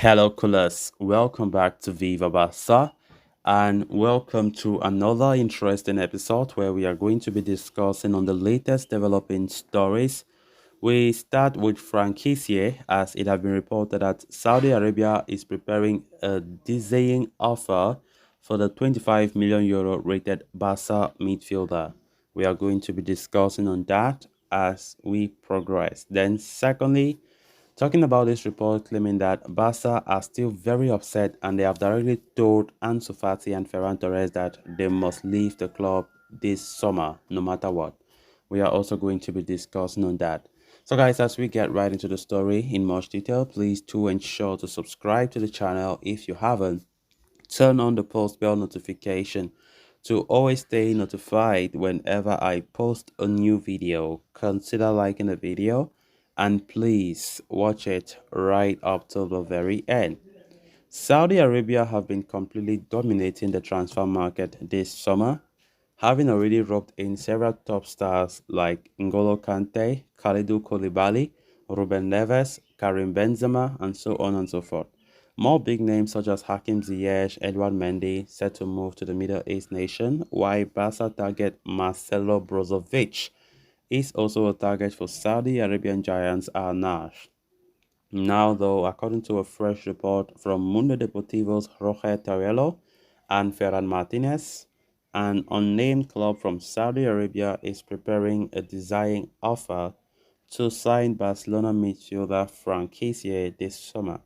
Hello, Coolers. Welcome back to Viva Barca and welcome to another interesting episode where we are going to be discussing on the latest developing stories. We start with Frank Kessie as it has been reported that Saudi Arabia is preparing a dizzying offer for the 25 million euro rated Barca midfielder. We are going to be discussing on that as we progress. Then secondly, talking about this report claiming that Barca are still very upset and they have directly told Ansu Fati and Ferran Torres that they must leave the club this summer, no matter what. We are also going to be discussing on that. So guys, as we get right into the story in much detail, please do ensure to subscribe to the channel if you haven't. Turn on the post bell notification to always stay notified whenever I post a new video. Consider liking the video and please watch it right up till the very end. Saudi Arabia have been completely dominating the transfer market this summer, having already roped in several top stars like N'Golo Kante, Kalidou Koulibaly, Ruben Neves, Karim Benzema, and so on and so forth. More big names such as Hakim Ziyech, Edouard Mendy set to move to the Middle East nation, while Barca target Marcelo Brozovic is also a target for Saudi Arabian giants Al Nassr. Now, though, according to a fresh report from Mundo Deportivo's Roger Tarello and Ferran Martinez, an unnamed club from Saudi Arabia is preparing a design offer to sign Barcelona midfielder Frank Kessie this summer.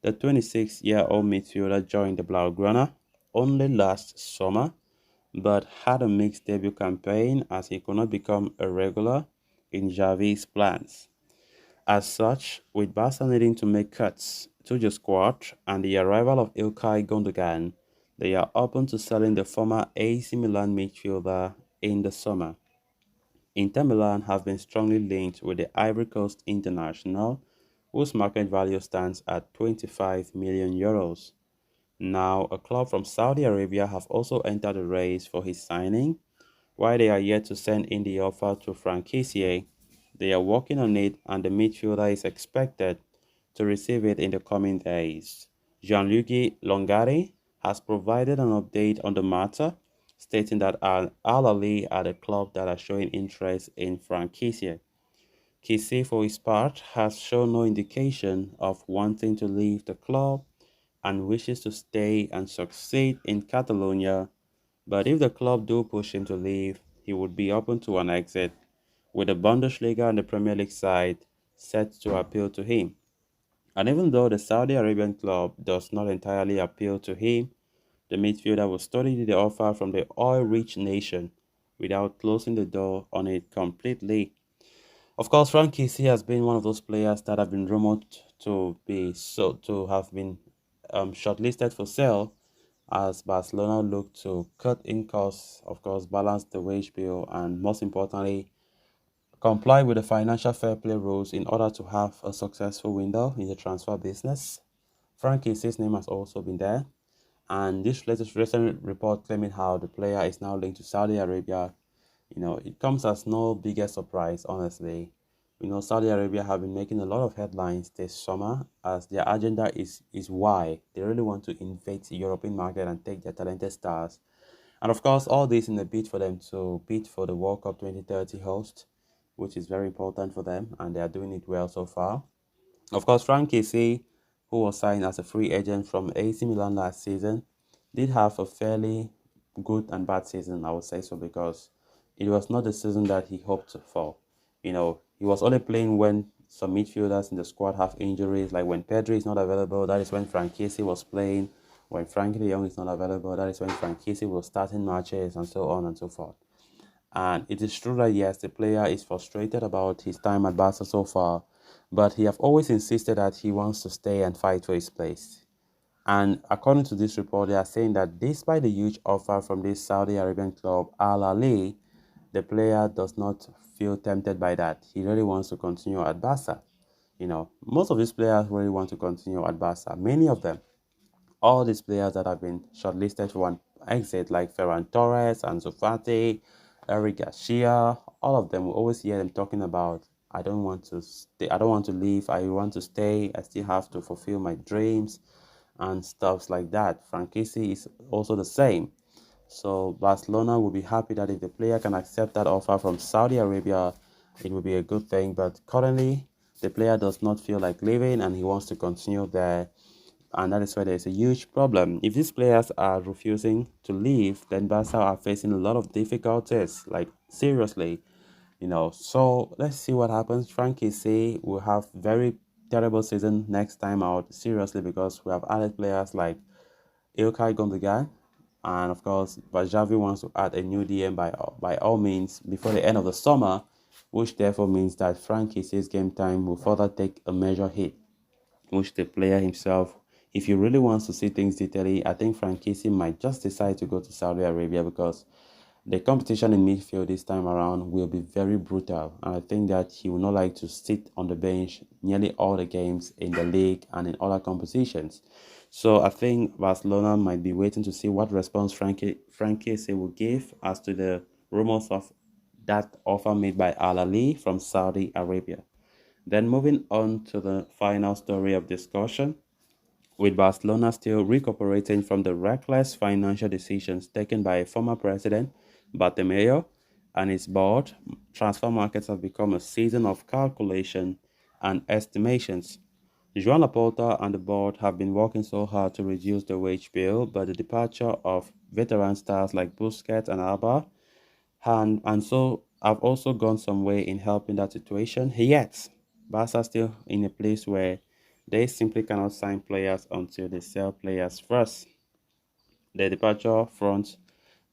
The 26-year-old midfielder joined the Blaugrana only last summer, but had a mixed debut campaign as he could not become a regular in Xavi's plans. As such, with Barca needing to make cuts to the squad and the arrival of Ilkay Gundogan, they are open to selling the former AC Milan midfielder in the summer. Inter Milan have been strongly linked with the Ivory Coast international, whose market value stands at 25 million euros. Now, a club from Saudi Arabia have also entered the race for his signing. While they are yet to send in the offer to Frank Kessie, they are working on it and the midfielder is expected to receive it in the coming days. Gianluigi Longari has provided an update on the matter, stating that Al Ahly are the club that are showing interest in Frank Kessie. Kessie, for his part, has shown no indication of wanting to leave the club and wishes to stay and succeed in Catalonia, but if the club do push him to leave, he would be open to an exit, with the Bundesliga and the Premier League side set to appeal to him. And even though the Saudi Arabian club does not entirely appeal to him, the midfielder will study the offer from the oil-rich nation without closing the door on it completely. Of course, Frank Kessie has been one of those players that have been rumored to have been shortlisted for sale as Barcelona look to cut in costs, of course, balance the wage bill, and most importantly, comply with the financial fair play rules in order to have a successful window in the transfer business. Frank Kessie's name has also been there, and this latest recent report claiming how the player is now linked to Saudi Arabia, it comes as no bigger surprise, honestly. Saudi Arabia have been making a lot of headlines this summer as their agenda is why they really want to invade the European market and take their talented stars. And of course, all this in a bid for them to bid for the World Cup 2030 host, which is very important for them, and they are doing it well so far. Of course, Frank Kessie, who was signed as a free agent from AC Milan last season, did have a fairly good and bad season, I would say so, because it was not the season that he hoped for. He was only playing when some midfielders in the squad have injuries, like when Pedri is not available, that is when Frank Kessie was playing. When Frankie de Jong is not available, that is when Frank Kessie was starting matches and so on and so forth. And it is true that yes, the player is frustrated about his time at Barca so far, but he have always insisted that he wants to stay and fight for his place. And according to this report, they are saying that despite the huge offer from this Saudi Arabian club, Al Ahly, the player does not feel tempted by that. He really wants to continue at Barca. Most of these players really want to continue at Barca. Many of them, all these players that have been shortlisted for one exit, like Ferran Torres and Fati, Eric Garcia, all of them, we always hear them talking about I don't want to stay. I don't want to leave. I want to stay. I still have to fulfill my dreams and stuffs like that. Frank Kessie is also the same. So Barcelona will be happy that if the player can accept that offer from Saudi Arabia, it will be a good thing. But currently, the player does not feel like leaving and he wants to continue there. And that is why there's a huge problem. If these players are refusing to leave, then Barca are facing a lot of difficulties. Like seriously, So let's see what happens. Frankie say will have very terrible season next time out. Seriously, because we have added players like Ilkay Gundogan, and of course, Bajavi wants to add a new DM by all means before the end of the summer, which therefore means that Frankie says game time will further take a major hit, which the player himself, if he really wants to see things detailedly, I think Frank Kessie might just decide to go to Saudi Arabia because the competition in midfield this time around will be very brutal. And I think that he will not like to sit on the bench nearly all the games in the league and in other competitions. So I think Barcelona might be waiting to see what response Frank Kessie will give as to the rumors of that offer made by Al Ali from Saudi Arabia. Then moving on to the final story of discussion, with Barcelona still recuperating from the reckless financial decisions taken by former president Bartomeu and his board, transfer markets have become a season of calculation and estimations. Joan Laporta and the board have been working so hard to reduce the wage bill, but the departure of veteran stars like Busquets and Alba and so I've also gone some way in helping that situation. Yet, Barca still in a place where they simply cannot sign players until they sell players first. The departure front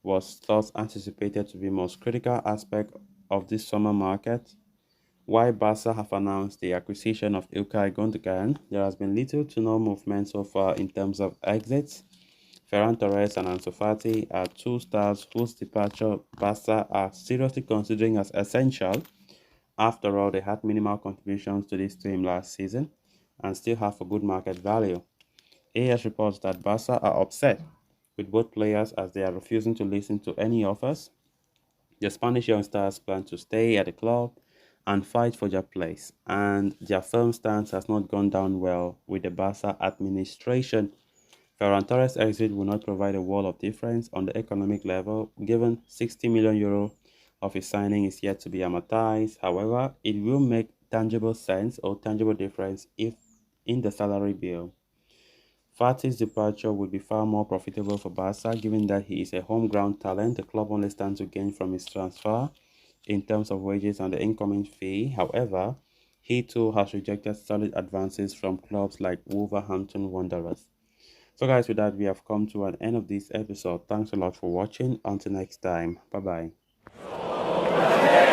was thus anticipated to be most critical aspect of this summer market. While Barca have announced the acquisition of Ilkay Gundogan, there has been little to no movement so far in terms of exits. Ferran Torres and Ansu Fati are two stars whose departure Barca are seriously considering as essential. After all, they had minimal contributions to this team last season and still have a good market value. AS reports that Barca are upset with both players as they are refusing to listen to any offers. The Spanish youngsters plan to stay at the club and fight for their place, and their firm stance has not gone down well with the Barca administration. Ferran Torres' exit will not provide a world of difference on the economic level, given €60 million of his signing is yet to be amortized. However, it will make tangible sense or tangible difference if in the salary bill. Fati's departure would be far more profitable for Barca, given that he is a home-ground talent. The club only stands to gain from his transfer in terms of wages and the incoming fee. However, he too has rejected solid advances from clubs like Wolverhampton Wanderers. So guys, with that, we have come to an end of this episode. Thanks a lot for watching. Until next time. Bye bye.